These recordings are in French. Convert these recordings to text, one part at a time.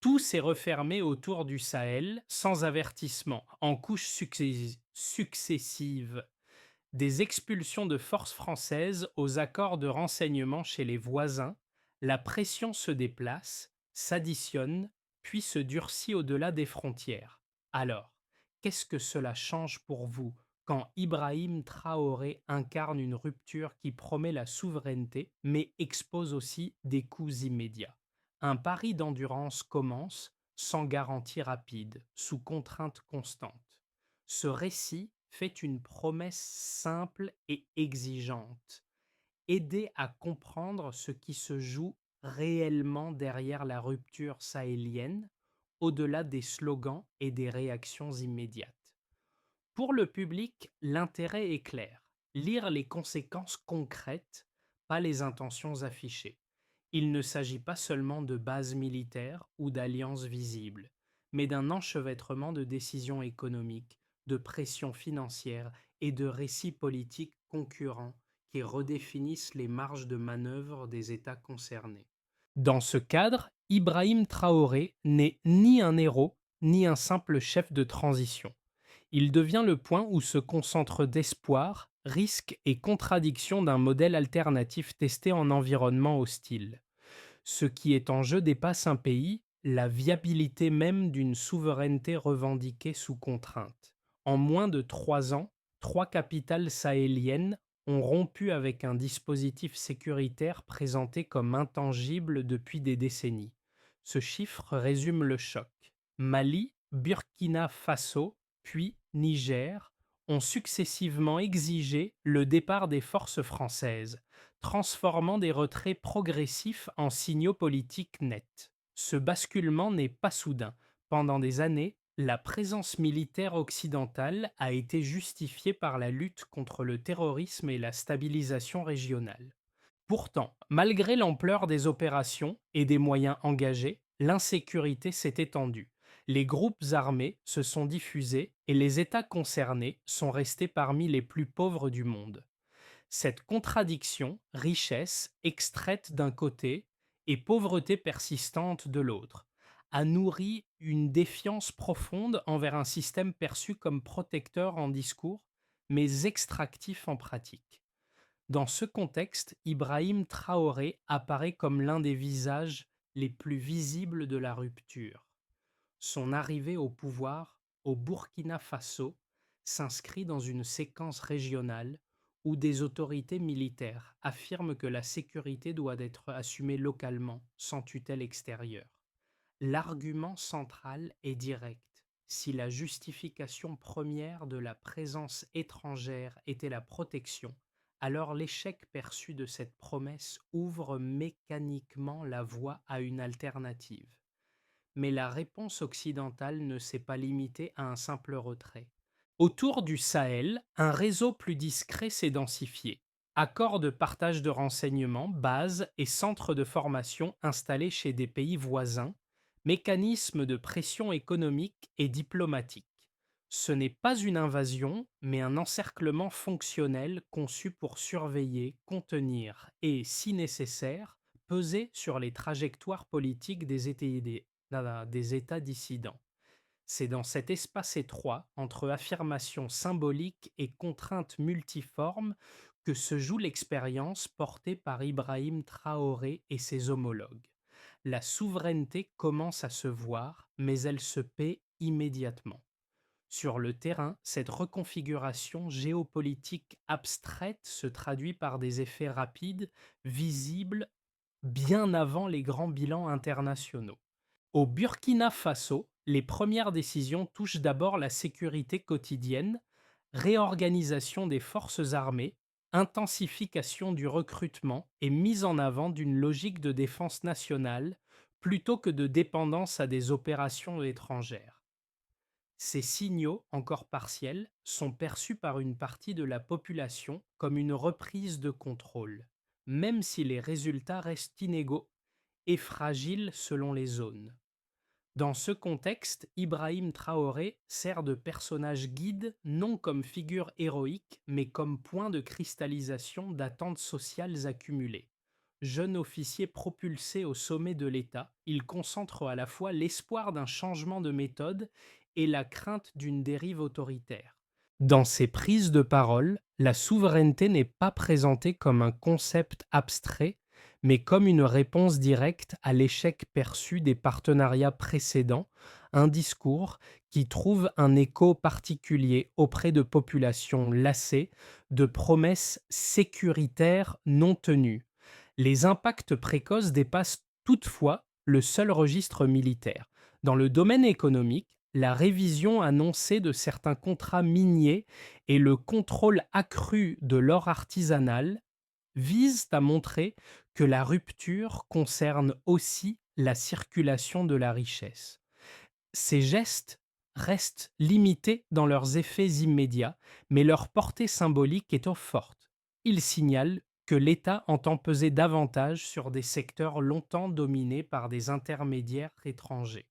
Tout s'est refermé autour du Sahel sans avertissement, en couches successives. Des expulsions de forces françaises aux accords de renseignement chez les voisins, la pression se déplace, s'additionne, puis se durcit au-delà des frontières. Alors, qu'est-ce que cela change pour vous quand Ibrahim Traoré incarne une rupture qui promet la souveraineté, mais expose aussi des coups immédiats? Un pari d'endurance commence, sans garantie rapide, sous contrainte constante. Ce récit fait une promesse simple et exigeante: aider à comprendre ce qui se joue réellement derrière la rupture sahélienne, au-delà des slogans et des réactions immédiates. Pour le public, l'intérêt est clair: lire les conséquences concrètes, pas les intentions affichées. Il ne s'agit pas seulement de bases militaires ou d'alliances visibles, mais d'un enchevêtrement de décisions économiques, de pressions financières et de récits politiques concurrents qui redéfinissent les marges de manœuvre des États concernés. Dans ce cadre, Ibrahim Traoré n'est ni un héros ni un simple chef de transition. Il devient le point où se concentrent d'espoir, risques et contradictions d'un modèle alternatif testé en environnement hostile. Ce qui est en jeu dépasse un pays, la viabilité même d'une souveraineté revendiquée sous contrainte. En moins de 3 ans, 3 capitales sahéliennes ont rompu avec un dispositif sécuritaire présenté comme intangible depuis des décennies. Ce chiffre résume le choc. Mali, Burkina Faso, puis Niger ont successivement exigé le départ des forces françaises, transformant des retraits progressifs en signaux politiques nets. Ce basculement n'est pas soudain. Pendant des années, la présence militaire occidentale a été justifiée par la lutte contre le terrorisme et la stabilisation régionale. Pourtant, malgré l'ampleur des opérations et des moyens engagés, l'insécurité s'est étendue. Les groupes armés se sont diffusés et les États concernés sont restés parmi les plus pauvres du monde. Cette contradiction, richesse extraite d'un côté et pauvreté persistante de l'autre, a nourri une défiance profonde envers un système perçu comme protecteur en discours, mais extractif en pratique. Dans ce contexte, Ibrahim Traoré apparaît comme l'un des visages les plus visibles de la rupture. Son arrivée au pouvoir au Burkina Faso s'inscrit dans une séquence régionale où des autorités militaires affirment que la sécurité doit être assumée localement, sans tutelle extérieure. L'argument central est direct. Si la justification première de la présence étrangère était la protection, alors l'échec perçu de cette promesse ouvre mécaniquement la voie à une alternative. Mais la réponse occidentale ne s'est pas limitée à un simple retrait. Autour du Sahel, un réseau plus discret s'est densifié. Accords de partage de renseignements, bases et centres de formation installés chez des pays voisins, mécanismes de pression économique et diplomatique. Ce n'est pas une invasion, mais un encerclement fonctionnel conçu pour surveiller, contenir et, si nécessaire, peser sur les trajectoires politiques des États dissidents. C'est dans cet espace étroit, entre affirmations symboliques et contraintes multiformes, que se joue l'expérience portée par Ibrahim Traoré et ses homologues. La souveraineté commence à se voir, mais elle se paie immédiatement. Sur le terrain, cette reconfiguration géopolitique abstraite se traduit par des effets rapides, visibles, bien avant les grands bilans internationaux. Au Burkina Faso, les premières décisions touchent d'abord la sécurité quotidienne, réorganisation des forces armées, intensification du recrutement et mise en avant d'une logique de défense nationale plutôt que de dépendance à des opérations étrangères. Ces signaux, encore partiels, sont perçus par une partie de la population comme une reprise de contrôle, même si les résultats restent inégaux et fragiles selon les zones. Dans ce contexte, Ibrahim Traoré sert de personnage guide non comme figure héroïque, mais comme point de cristallisation d'attentes sociales accumulées. Jeune officier propulsé au sommet de l'État, il concentre à la fois l'espoir d'un changement de méthode et la crainte d'une dérive autoritaire. Dans ses prises de parole, la souveraineté n'est pas présentée comme un concept abstrait, mais comme une réponse directe à l'échec perçu des partenariats précédents, un discours qui trouve un écho particulier auprès de populations lassées de promesses sécuritaires non tenues. Les impacts précoces dépassent toutefois le seul registre militaire. Dans le domaine économique, la révision annoncée de certains contrats miniers et le contrôle accru de l'or artisanal visent à montrer que la rupture concerne aussi la circulation de la richesse. Ces gestes restent limités dans leurs effets immédiats, mais leur portée symbolique est forte. Ils signalent que l'État entend peser davantage sur des secteurs longtemps dominés par des intermédiaires étrangers.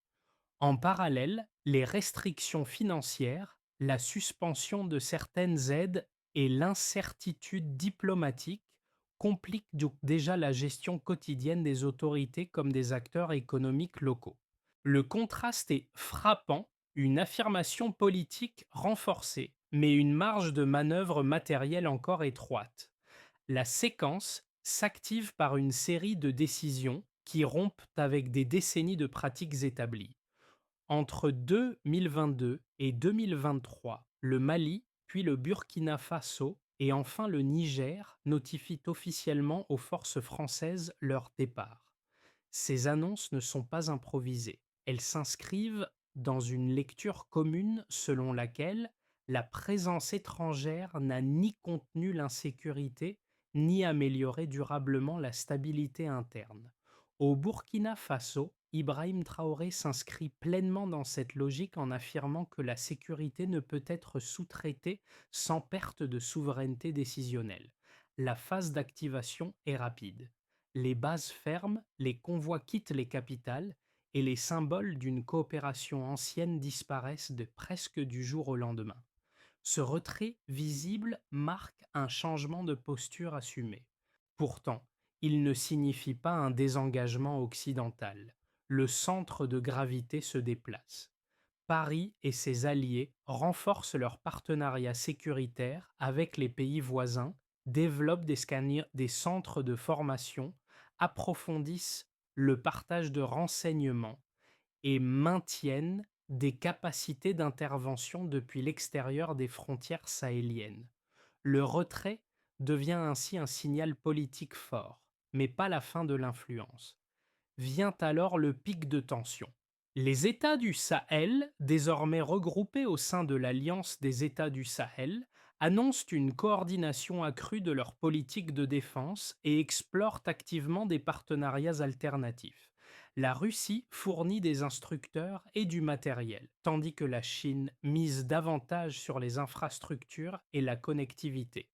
En parallèle, les restrictions financières, la suspension de certaines aides et l'incertitude diplomatique compliquent donc déjà la gestion quotidienne des autorités comme des acteurs économiques locaux. Le contraste est frappant, une affirmation politique renforcée, mais une marge de manœuvre matérielle encore étroite. La séquence s'active par une série de décisions qui rompent avec des décennies de pratiques établies. Entre 2022 et 2023, le Mali, puis le Burkina Faso et enfin le Niger notifient officiellement aux forces françaises leur départ. Ces annonces ne sont pas improvisées. Elles s'inscrivent dans une lecture commune selon laquelle la présence étrangère n'a ni contenu l'insécurité, ni amélioré durablement la stabilité interne. Au Burkina Faso, Ibrahim Traoré s'inscrit pleinement dans cette logique en affirmant que la sécurité ne peut être sous-traitée sans perte de souveraineté décisionnelle. La phase d'activation est rapide. Les bases ferment, les convois quittent les capitales et les symboles d'une coopération ancienne disparaissent de presque du jour au lendemain. Ce retrait visible marque un changement de posture assumé. Pourtant, il ne signifie pas un désengagement occidental. Le centre de gravité se déplace. Paris et ses alliés renforcent leur partenariat sécuritaire avec les pays voisins, développent des centres de formation, approfondissent le partage de renseignements et maintiennent des capacités d'intervention depuis l'extérieur des frontières sahéliennes. Le retrait devient ainsi un signal politique fort, mais pas la fin de l'influence. Vient alors le pic de tension. Les États du Sahel, désormais regroupés au sein de l'Alliance des États du Sahel, annoncent une coordination accrue de leur politique de défense et explorent activement des partenariats alternatifs. La Russie fournit des instructeurs et du matériel, tandis que la Chine mise davantage sur les infrastructures et la connectivité.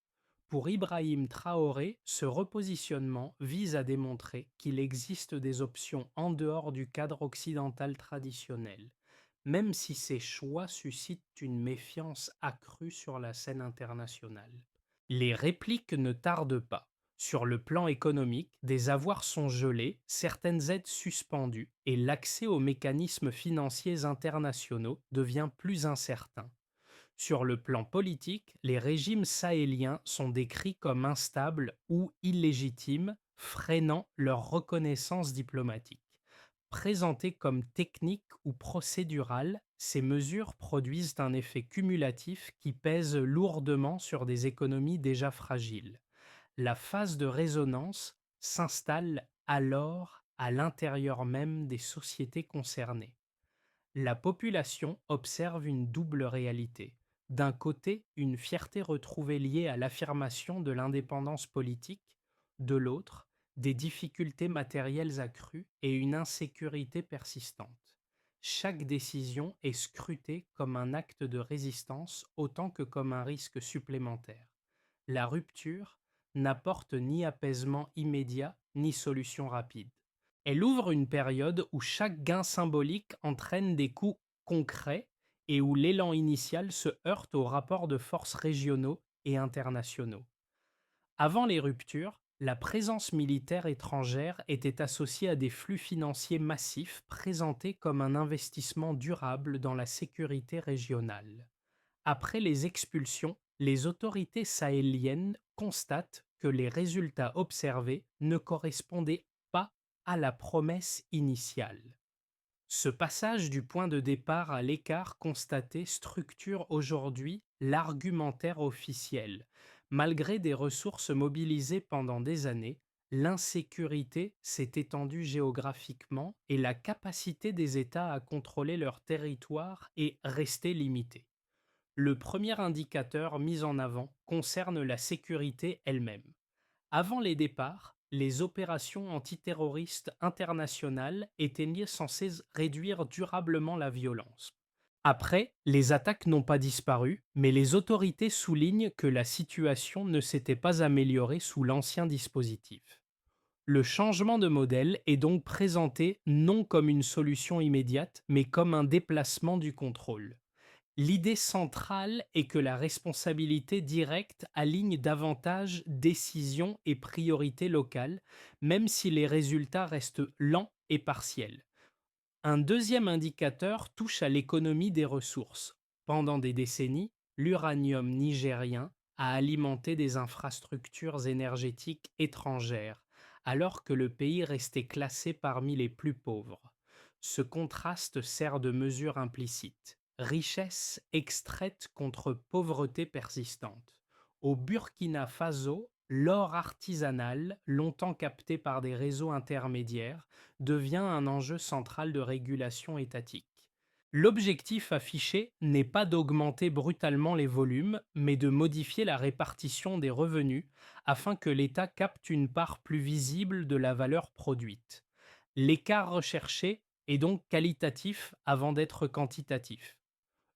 Pour Ibrahim Traoré, ce repositionnement vise à démontrer qu'il existe des options en dehors du cadre occidental traditionnel, même si ces choix suscitent une méfiance accrue sur la scène internationale. Les répliques ne tardent pas. Sur le plan économique, des avoirs sont gelés, certaines aides suspendues et l'accès aux mécanismes financiers internationaux devient plus incertain. Sur le plan politique, les régimes sahéliens sont décrits comme instables ou illégitimes, freinant leur reconnaissance diplomatique. Présentées comme techniques ou procédurales, ces mesures produisent un effet cumulatif qui pèse lourdement sur des économies déjà fragiles. La phase de résonance s'installe alors à l'intérieur même des sociétés concernées. La population observe une double réalité. D'un côté, une fierté retrouvée liée à l'affirmation de l'indépendance politique, de l'autre, des difficultés matérielles accrues et une insécurité persistante. Chaque décision est scrutée comme un acte de résistance autant que comme un risque supplémentaire. La rupture n'apporte ni apaisement immédiat ni solution rapide. Elle ouvre une période où chaque gain symbolique entraîne des coûts concrets et où l'élan initial se heurte aux rapports de force régionaux et internationaux. Avant les ruptures, La présence militaire étrangère était associée à des flux financiers massifs présentés comme un investissement durable dans la sécurité régionale. Après les expulsions, les autorités sahéliennes constatent que les résultats observés ne correspondaient pas à la promesse initiale. Ce passage du point de départ à l'écart constaté structure aujourd'hui l'argumentaire officiel. Malgré des ressources mobilisées pendant des années, l'insécurité s'est étendue géographiquement et la capacité des États à contrôler leur territoire est restée limitée. Le premier indicateur mis en avant concerne la sécurité elle-même. Avant les départs, les opérations antiterroristes internationales étaient censées réduire durablement la violence. Après, les attaques n'ont pas disparu, mais les autorités soulignent que la situation ne s'était pas améliorée sous l'ancien dispositif. Le changement de modèle est donc présenté non comme une solution immédiate, mais comme un déplacement du contrôle. L'idée centrale est que la responsabilité directe aligne davantage décisions et priorités locales, même si les résultats restent lents et partiels. Un deuxième indicateur touche à l'économie des ressources. Pendant des décennies, l'uranium nigérien a alimenté des infrastructures énergétiques étrangères, alors que le pays restait classé parmi les plus pauvres. Ce contraste sert de mesure implicite. Richesse extraite contre pauvreté persistante. Au Burkina Faso, l'or artisanal, longtemps capté par des réseaux intermédiaires, devient un enjeu central de régulation étatique. L'objectif affiché n'est pas d'augmenter brutalement les volumes, mais de modifier la répartition des revenus afin que l'État capte une part plus visible de la valeur produite. L'écart recherché est donc qualitatif avant d'être quantitatif.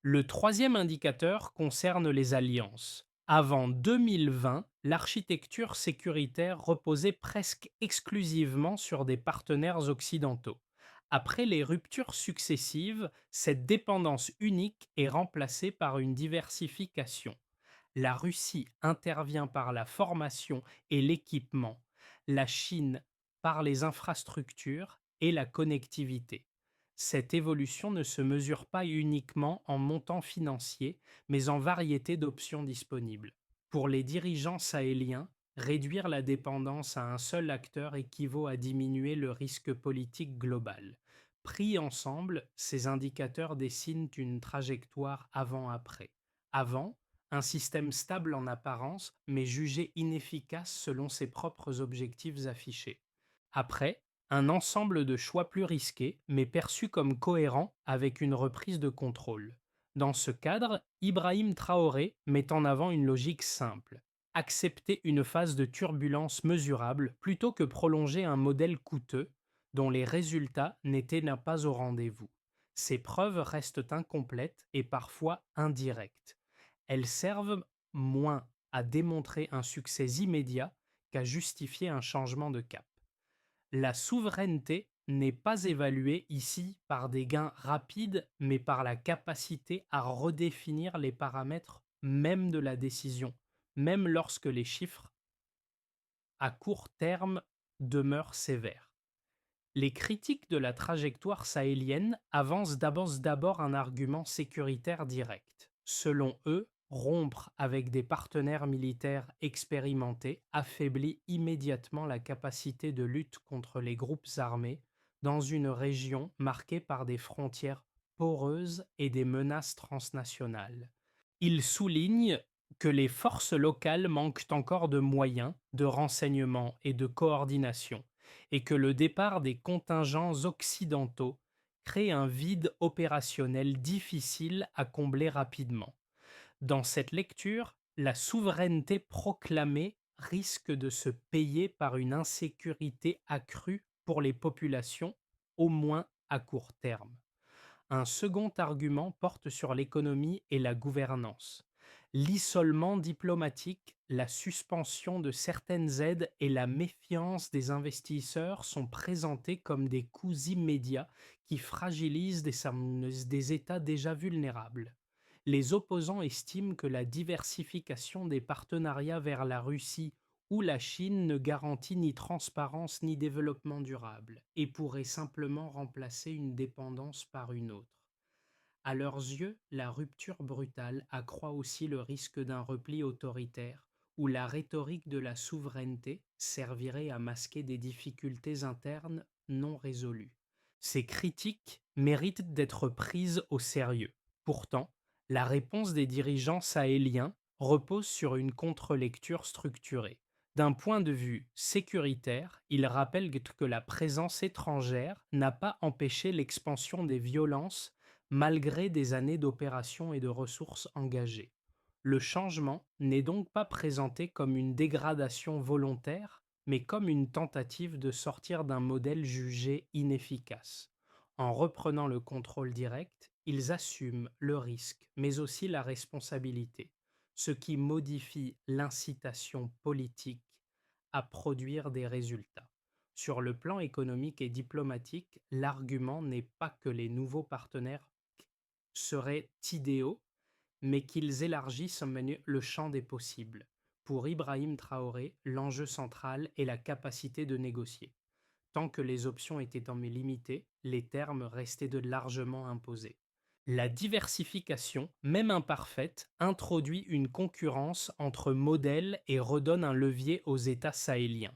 Le troisième indicateur concerne les alliances. Avant 2020, l'architecture sécuritaire reposait presque exclusivement sur des partenaires occidentaux. Après les ruptures successives, cette dépendance unique est remplacée par une diversification. La Russie intervient par la formation et l'équipement, la Chine par les infrastructures et la connectivité. Cette évolution ne se mesure pas uniquement en montant financier, mais en variété d'options disponibles. Pour les dirigeants sahéliens, réduire la dépendance à un seul acteur équivaut à diminuer le risque politique global. Pris ensemble, ces indicateurs dessinent une trajectoire avant-après. Avant, un système stable en apparence, mais jugé inefficace selon ses propres objectifs affichés. Après, un ensemble de choix plus risqués, mais perçus comme cohérents avec une reprise de contrôle. Dans ce cadre, Ibrahim Traoré met en avant une logique simple. Accepter une phase de turbulence mesurable plutôt que prolonger un modèle coûteux dont les résultats n'étaient pas au rendez-vous. Ces preuves restent incomplètes et parfois indirectes. Elles servent moins à démontrer un succès immédiat qu'à justifier un changement de cap. La souveraineté n'est pas évaluée ici par des gains rapides, mais par la capacité à redéfinir les paramètres même de la décision, même lorsque les chiffres à court terme demeurent sévères. Les critiques de la trajectoire sahélienne avancent d'abord un argument sécuritaire direct. Selon eux, rompre avec des partenaires militaires expérimentés affaiblit immédiatement la capacité de lutte contre les groupes armés dans une région marquée par des frontières poreuses et des menaces transnationales. Ils soulignent que les forces locales manquent encore de moyens, de renseignement et de coordination et que le départ des contingents occidentaux crée un vide opérationnel difficile à combler rapidement. Dans cette lecture, la souveraineté proclamée risque de se payer par une insécurité accrue pour les populations, au moins à court terme. Un second argument porte sur l'économie et la gouvernance. L'isolement diplomatique, la suspension de certaines aides et la méfiance des investisseurs sont présentés comme des coûts immédiats qui fragilisent des États déjà vulnérables. Les opposants estiment que la diversification des partenariats vers la Russie où la Chine ne garantit ni transparence ni développement durable et pourrait simplement remplacer une dépendance par une autre. À leurs yeux, la rupture brutale accroît aussi le risque d'un repli autoritaire où la rhétorique de la souveraineté servirait à masquer des difficultés internes non résolues. Ces critiques méritent d'être prises au sérieux. Pourtant, la réponse des dirigeants sahéliens repose sur une contre-lecture structurée. D'un point de vue sécuritaire, ils rappellent que la présence étrangère n'a pas empêché l'expansion des violences malgré des années d'opérations et de ressources engagées. Le changement n'est donc pas présenté comme une dégradation volontaire, mais comme une tentative de sortir d'un modèle jugé inefficace. En reprenant le contrôle direct, ils assument le risque, mais aussi la responsabilité, ce qui modifie l'incitation politique à produire des résultats. Sur le plan économique et diplomatique, l'argument n'est pas que les nouveaux partenaires seraient idéaux, mais qu'ils élargissent le champ des possibles. Pour Ibrahim Traoré, l'enjeu central est la capacité de négocier. Tant que les options étaient en limitées, les termes restaient de largement imposés. La diversification, même imparfaite, introduit une concurrence entre modèles et redonne un levier aux États sahéliens.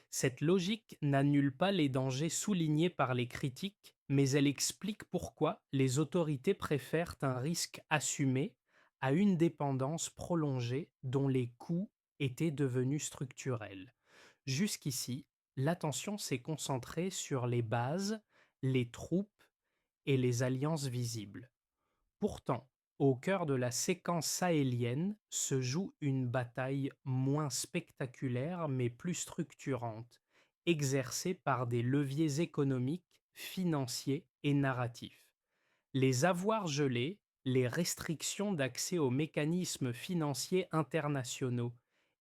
Cette logique n'annule pas les dangers soulignés par les critiques, mais elle explique pourquoi les autorités préfèrent un risque assumé à une dépendance prolongée dont les coûts étaient devenus structurels. Jusqu'ici, l'attention s'est concentrée sur les bases, les troupes et les alliances visibles. Pourtant, au cœur de la séquence sahélienne se joue une bataille moins spectaculaire mais plus structurante, exercée par des leviers économiques, financiers et narratifs. Les avoirs gelés, les restrictions d'accès aux mécanismes financiers internationaux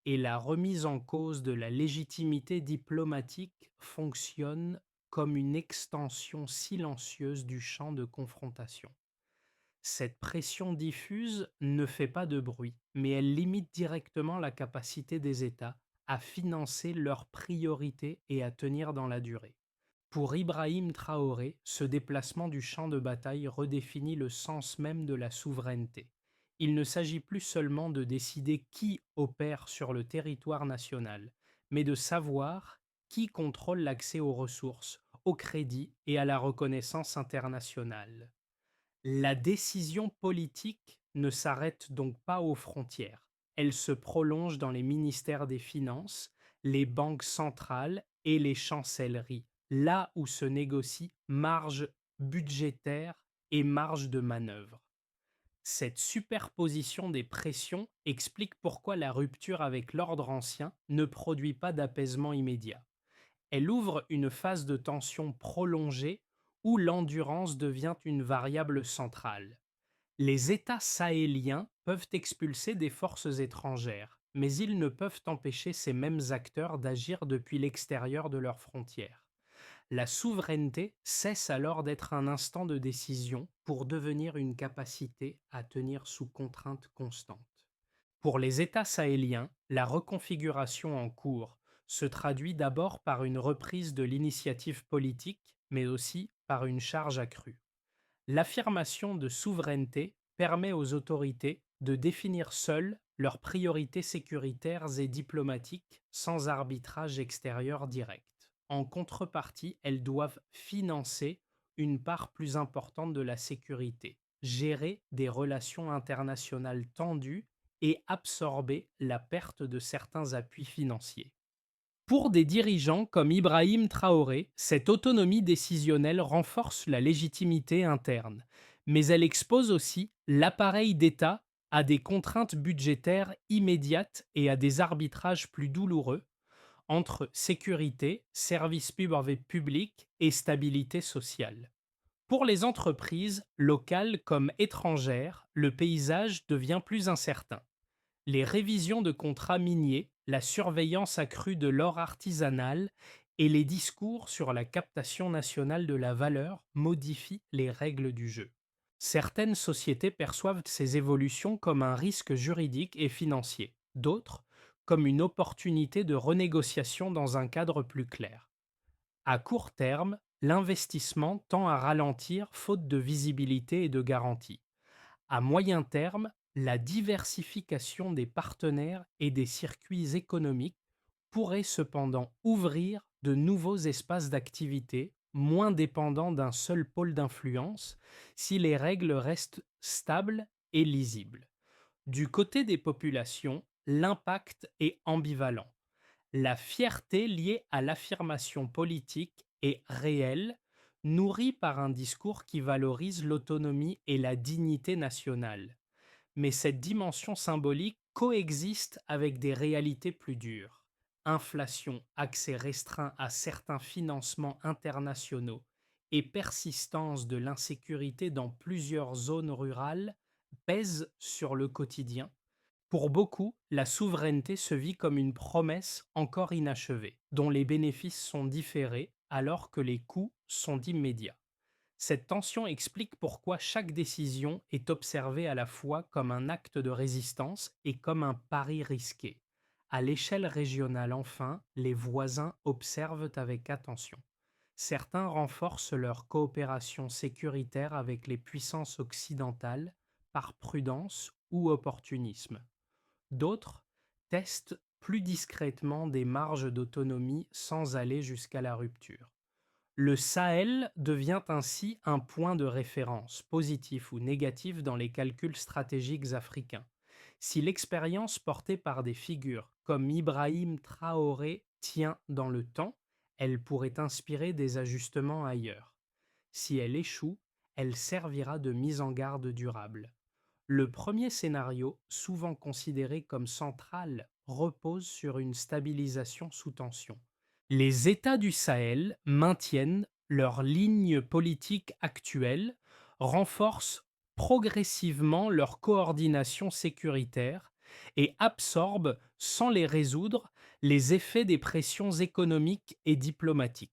et la remise en cause de la légitimité diplomatique fonctionnent comme une extension silencieuse du champ de confrontation. Cette pression diffuse ne fait pas de bruit, mais elle limite directement la capacité des États à financer leurs priorités et à tenir dans la durée. Pour Ibrahim Traoré, ce déplacement du champ de bataille redéfinit le sens même de la souveraineté. Il ne s'agit plus seulement de décider qui opère sur le territoire national, mais de savoir qui contrôle l'accès aux ressources, au crédit et à la reconnaissance internationale. La décision politique ne s'arrête donc pas aux frontières. Elle se prolonge dans les ministères des Finances, les banques centrales et les chancelleries, là où se négocient marge budgétaire et marge de manœuvre. Cette superposition des pressions explique pourquoi la rupture avec l'ordre ancien ne produit pas d'apaisement immédiat. Elle ouvre une phase de tension prolongée où l'endurance devient une variable centrale. Les États sahéliens peuvent expulser des forces étrangères, mais ils ne peuvent empêcher ces mêmes acteurs d'agir depuis l'extérieur de leurs frontières. La souveraineté cesse alors d'être un instant de décision pour devenir une capacité à tenir sous contrainte constante. Pour les États sahéliens, la reconfiguration en cours se traduit d'abord par une reprise de l'initiative politique, mais aussi par une charge accrue. L'affirmation de souveraineté permet aux autorités de définir seules leurs priorités sécuritaires et diplomatiques sans arbitrage extérieur direct. En contrepartie, elles doivent financer une part plus importante de la sécurité, gérer des relations internationales tendues et absorber la perte de certains appuis financiers. Pour des dirigeants comme Ibrahim Traoré, cette autonomie décisionnelle renforce la légitimité interne, mais elle expose aussi l'appareil d'État à des contraintes budgétaires immédiates et à des arbitrages plus douloureux entre sécurité, services publics et stabilité sociale. Pour les entreprises, locales comme étrangères, le paysage devient plus incertain. Les révisions de contrats miniers, la surveillance accrue de l'or artisanal et les discours sur la captation nationale de la valeur modifient les règles du jeu. Certaines sociétés perçoivent ces évolutions comme un risque juridique et financier, d'autres comme une opportunité de renégociation dans un cadre plus clair. À court terme, l'investissement tend à ralentir faute de visibilité et de garantie. À moyen terme, la diversification des partenaires et des circuits économiques pourrait cependant ouvrir de nouveaux espaces d'activité moins dépendants d'un seul pôle d'influence si les règles restent stables et lisibles. Du côté des populations, l'impact est ambivalent. La fierté liée à l'affirmation politique est réelle, nourrie par un discours qui valorise l'autonomie et la dignité nationale. Mais cette dimension symbolique coexiste avec des réalités plus dures. Inflation, accès restreint à certains financements internationaux et persistance de l'insécurité dans plusieurs zones rurales pèsent sur le quotidien. Pour beaucoup, la souveraineté se vit comme une promesse encore inachevée, dont les bénéfices sont différés alors que les coûts sont immédiats. Cette tension explique pourquoi chaque décision est observée à la fois comme un acte de résistance et comme un pari risqué. À l'échelle régionale, enfin, les voisins observent avec attention. Certains renforcent leur coopération sécuritaire avec les puissances occidentales par prudence ou opportunisme. D'autres testent plus discrètement des marges d'autonomie sans aller jusqu'à la rupture. Le Sahel devient ainsi un point de référence, positif ou négatif dans les calculs stratégiques africains. Si l'expérience portée par des figures comme Ibrahim Traoré tient dans le temps, elle pourrait inspirer des ajustements ailleurs. Si elle échoue, elle servira de mise en garde durable. Le premier scénario, souvent considéré comme central, repose sur une stabilisation sous tension. Les États du Sahel maintiennent leur ligne politique actuelle, renforcent progressivement leur coordination sécuritaire et absorbent, sans les résoudre, les effets des pressions économiques et diplomatiques.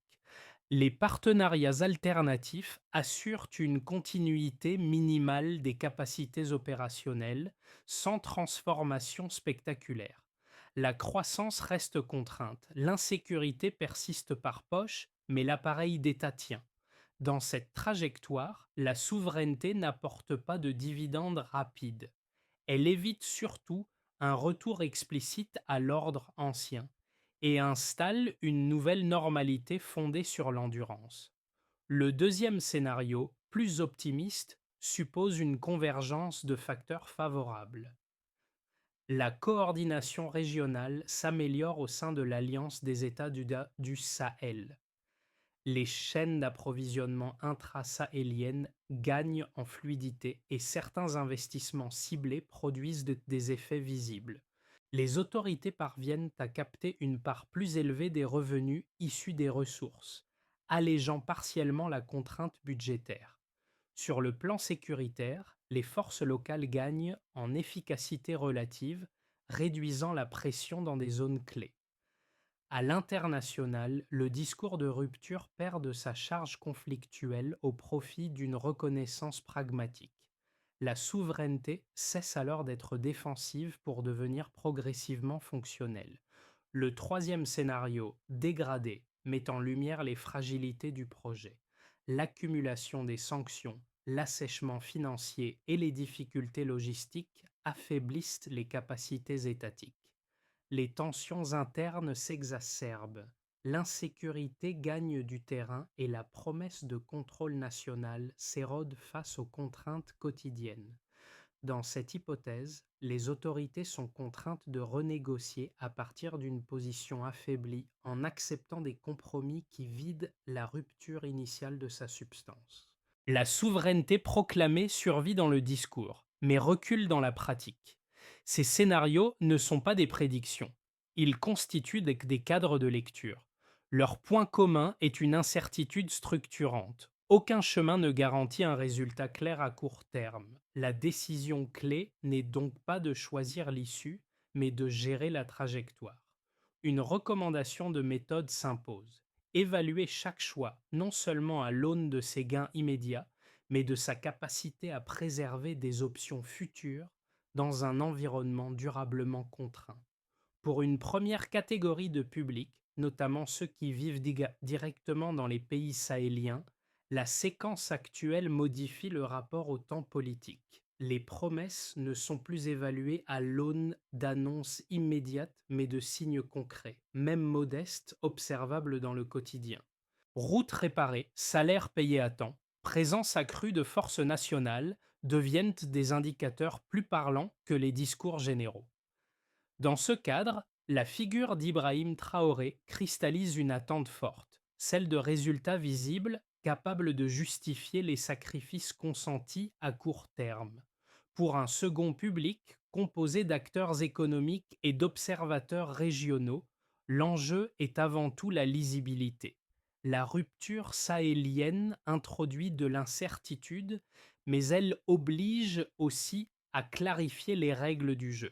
Les partenariats alternatifs assurent une continuité minimale des capacités opérationnelles, sans transformation spectaculaire. La croissance reste contrainte, l'insécurité persiste par poche, mais l'appareil d'État tient. Dans cette trajectoire, la souveraineté n'apporte pas de dividendes rapides. Elle évite surtout un retour explicite à l'ordre ancien et installe une nouvelle normalité fondée sur l'endurance. Le deuxième scénario, plus optimiste, suppose une convergence de facteurs favorables. La coordination régionale s'améliore au sein de l'Alliance des États du Sahel. Les chaînes d'approvisionnement intra-sahéliennes gagnent en fluidité et certains investissements ciblés produisent des effets visibles. Les autorités parviennent à capter une part plus élevée des revenus issus des ressources, allégeant partiellement la contrainte budgétaire. Sur le plan sécuritaire, les forces locales gagnent en efficacité relative, réduisant la pression dans des zones clés. À l'international, le discours de rupture perd de sa charge conflictuelle au profit d'une reconnaissance pragmatique. La souveraineté cesse alors d'être défensive pour devenir progressivement fonctionnelle. Le troisième scénario, dégradé, met en lumière les fragilités du projet. L'accumulation des sanctions, l'assèchement financier et les difficultés logistiques affaiblissent les capacités étatiques. Les tensions internes s'exacerbent, l'insécurité gagne du terrain et la promesse de contrôle national s'érode face aux contraintes quotidiennes. Dans cette hypothèse, les autorités sont contraintes de renégocier à partir d'une position affaiblie en acceptant des compromis qui vident la rupture initiale de sa substance. La souveraineté proclamée survit dans le discours, mais recule dans la pratique. Ces scénarios ne sont pas des prédictions. Ils constituent des cadres de lecture. Leur point commun est une incertitude structurante. Aucun chemin ne garantit un résultat clair à court terme. La décision clé n'est donc pas de choisir l'issue, mais de gérer la trajectoire. Une recommandation de méthode s'impose. Évaluer chaque choix, non seulement à l'aune de ses gains immédiats, mais de sa capacité à préserver des options futures dans un environnement durablement contraint. Pour une première catégorie de public, notamment ceux qui vivent directement dans les pays sahéliens, la séquence actuelle modifie le rapport au temps politique. Les promesses ne sont plus évaluées à l'aune d'annonces immédiates, mais de signes concrets, même modestes, observables dans le quotidien. Routes réparées, salaires payés à temps, présence accrue de forces nationales deviennent des indicateurs plus parlants que les discours généraux. Dans ce cadre, la figure d'Ibrahim Traoré cristallise une attente forte, celle de résultats visibles capables de justifier les sacrifices consentis à court terme. Pour un second public composé d'acteurs économiques et d'observateurs régionaux, l'enjeu est avant tout la lisibilité. La rupture sahélienne introduit de l'incertitude, mais elle oblige aussi à clarifier les règles du jeu.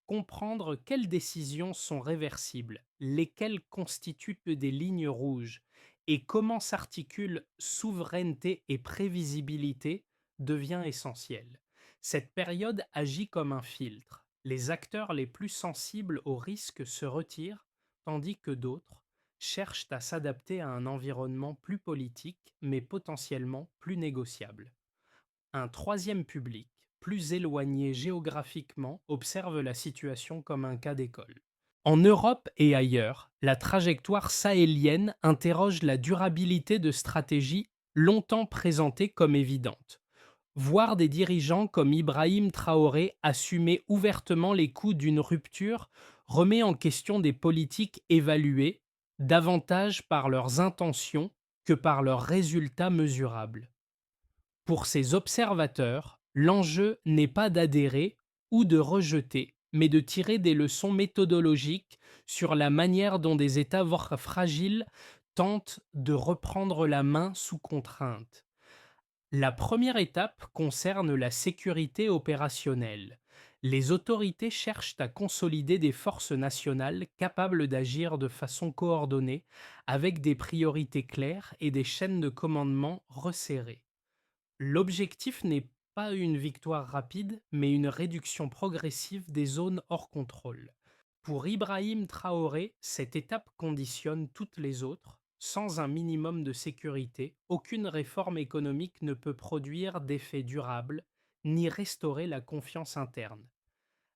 Comprendre quelles décisions sont réversibles, lesquelles constituent des lignes rouges et comment s'articulent souveraineté et prévisibilité devient essentiel. Cette période agit comme un filtre. Les acteurs les plus sensibles aux risques se retirent, tandis que d'autres cherchent à s'adapter à un environnement plus politique, mais potentiellement plus négociable. Un troisième public, plus éloigné géographiquement, observe la situation comme un cas d'école. En Europe et ailleurs, la trajectoire sahélienne interroge la durabilité de stratégies longtemps présentées comme évidentes. Voir des dirigeants comme Ibrahim Traoré assumer ouvertement les coûts d'une rupture remet en question des politiques évaluées davantage par leurs intentions que par leurs résultats mesurables. Pour ces observateurs, l'enjeu n'est pas d'adhérer ou de rejeter, mais de tirer des leçons méthodologiques sur la manière dont des États voire fragiles tentent de reprendre la main sous contrainte. La première étape concerne la sécurité opérationnelle. Les autorités cherchent à consolider des forces nationales capables d'agir de façon coordonnée, avec des priorités claires et des chaînes de commandement resserrées. L'objectif n'est pas une victoire rapide, mais une réduction progressive des zones hors contrôle. Pour Ibrahim Traoré, cette étape conditionne toutes les autres. Sans un minimum de sécurité, aucune réforme économique ne peut produire d'effets durables ni restaurer la confiance interne.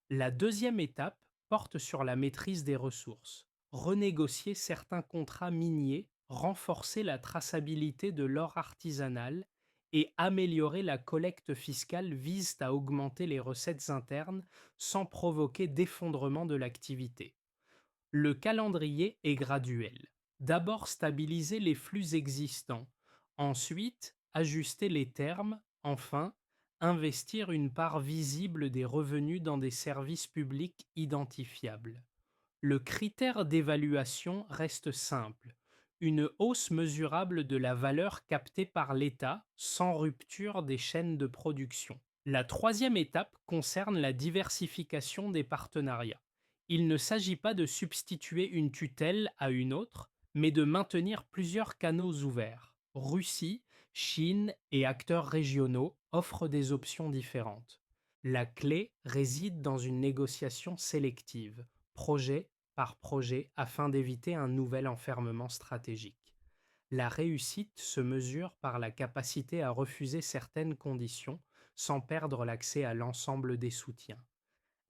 La deuxième étape porte sur la maîtrise des ressources. Renégocier certains contrats miniers, renforcer la traçabilité de l'or artisanal et améliorer la collecte fiscale visent à augmenter les recettes internes sans provoquer d'effondrement de l'activité. Le calendrier est graduel. D'abord stabiliser les flux existants, ensuite ajuster les termes, enfin investir une part visible des revenus dans des services publics identifiables. Le critère d'évaluation reste simple, une hausse mesurable de la valeur captée par l'État sans rupture des chaînes de production. La troisième étape concerne la diversification des partenariats. Il ne s'agit pas de substituer une tutelle à une autre, mais de maintenir plusieurs canaux ouverts. Russie, Chine et acteurs régionaux offrent des options différentes. La clé réside dans une négociation sélective, projet par projet, afin d'éviter un nouvel enfermement stratégique. La réussite se mesure par la capacité à refuser certaines conditions sans perdre l'accès à l'ensemble des soutiens.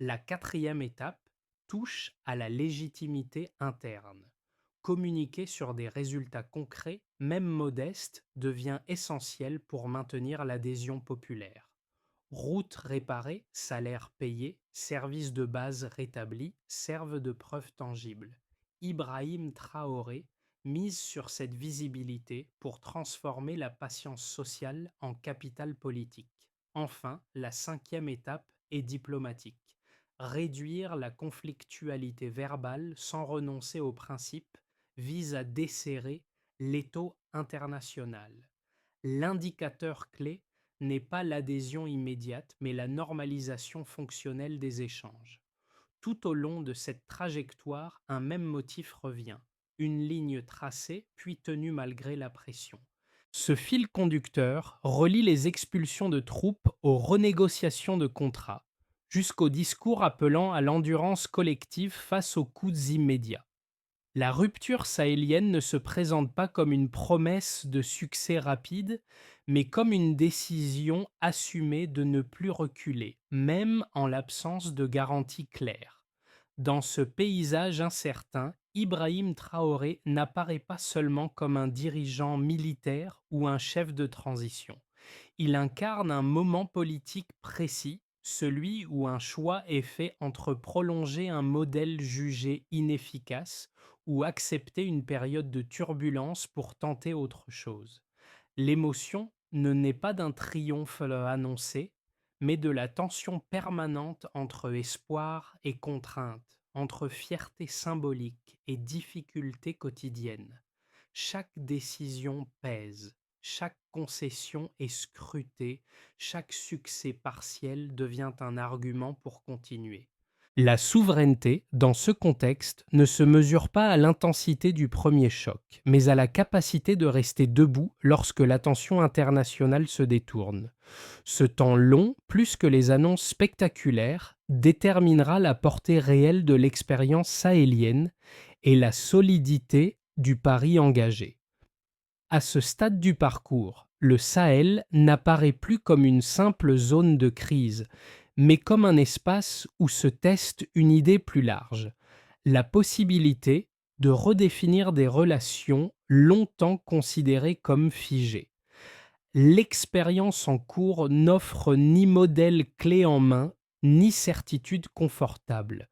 La quatrième étape touche à la légitimité interne. Communiquer sur des résultats concrets, même modestes, devient essentiel pour maintenir l'adhésion populaire. Routes réparées, salaires payés, services de base rétablis servent de preuves tangibles. Ibrahim Traoré mise sur cette visibilité pour transformer la patience sociale en capital politique. Enfin, la cinquième étape est diplomatique. Réduire la conflictualité verbale sans renoncer aux principes vise à desserrer l'étau international. L'indicateur clé n'est pas l'adhésion immédiate, mais la normalisation fonctionnelle des échanges. Tout au long de cette trajectoire, un même motif revient, une ligne tracée puis tenue malgré la pression. Ce fil conducteur relie les expulsions de troupes aux renégociations de contrats, jusqu'aux discours appelant à l'endurance collective face aux coups immédiats. La rupture sahélienne ne se présente pas comme une promesse de succès rapide, mais comme une décision assumée de ne plus reculer, même en l'absence de garanties claires. Dans ce paysage incertain, Ibrahim Traoré n'apparaît pas seulement comme un dirigeant militaire ou un chef de transition. Il incarne un moment politique précis, celui où un choix est fait entre prolonger un modèle jugé inefficace ou accepter une période de turbulence pour tenter autre chose. L'émotion ne naît pas d'un triomphe annoncé, mais de la tension permanente entre espoir et contrainte, entre fierté symbolique et difficulté quotidienne. Chaque décision pèse, chaque concession est scrutée, chaque succès partiel devient un argument pour continuer. La souveraineté, dans ce contexte, ne se mesure pas à l'intensité du premier choc, mais à la capacité de rester debout lorsque l'attention internationale se détourne. Ce temps long, plus que les annonces spectaculaires, déterminera la portée réelle de l'expérience sahélienne et la solidité du pari engagé. À ce stade du parcours, le Sahel n'apparaît plus comme une simple zone de crise, mais comme un espace où se teste une idée plus large, la possibilité de redéfinir des relations longtemps considérées comme figées. L'expérience en cours n'offre ni modèle clé en main, ni certitude confortable.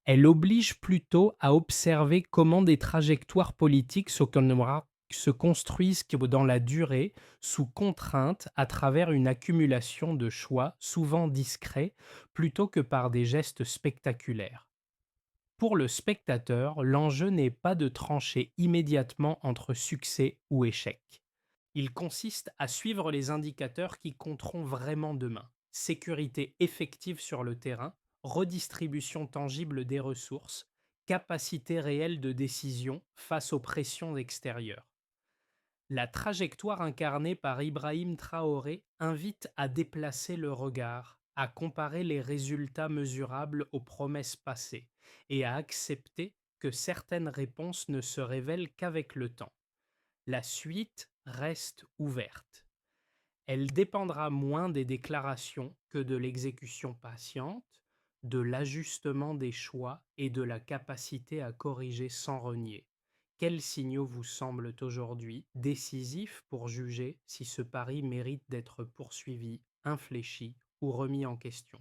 Elle oblige plutôt à observer comment des trajectoires politiques se construisent dans la durée, sous contrainte, à travers une accumulation de choix, souvent discrets, plutôt que par des gestes spectaculaires. Pour le spectateur, l'enjeu n'est pas de trancher immédiatement entre succès ou échec. Il consiste à suivre les indicateurs qui compteront vraiment demain. Sécurité effective sur le terrain, redistribution tangible des ressources, capacité réelle de décision face aux pressions extérieures. La trajectoire incarnée par Ibrahim Traoré invite à déplacer le regard, à comparer les résultats mesurables aux promesses passées et à accepter que certaines réponses ne se révèlent qu'avec le temps. La suite reste ouverte. Elle dépendra moins des déclarations que de l'exécution patiente, de l'ajustement des choix et de la capacité à corriger sans renier. Quels signaux vous semblent aujourd'hui décisifs pour juger si ce pari mérite d'être poursuivi, infléchi ou remis en question?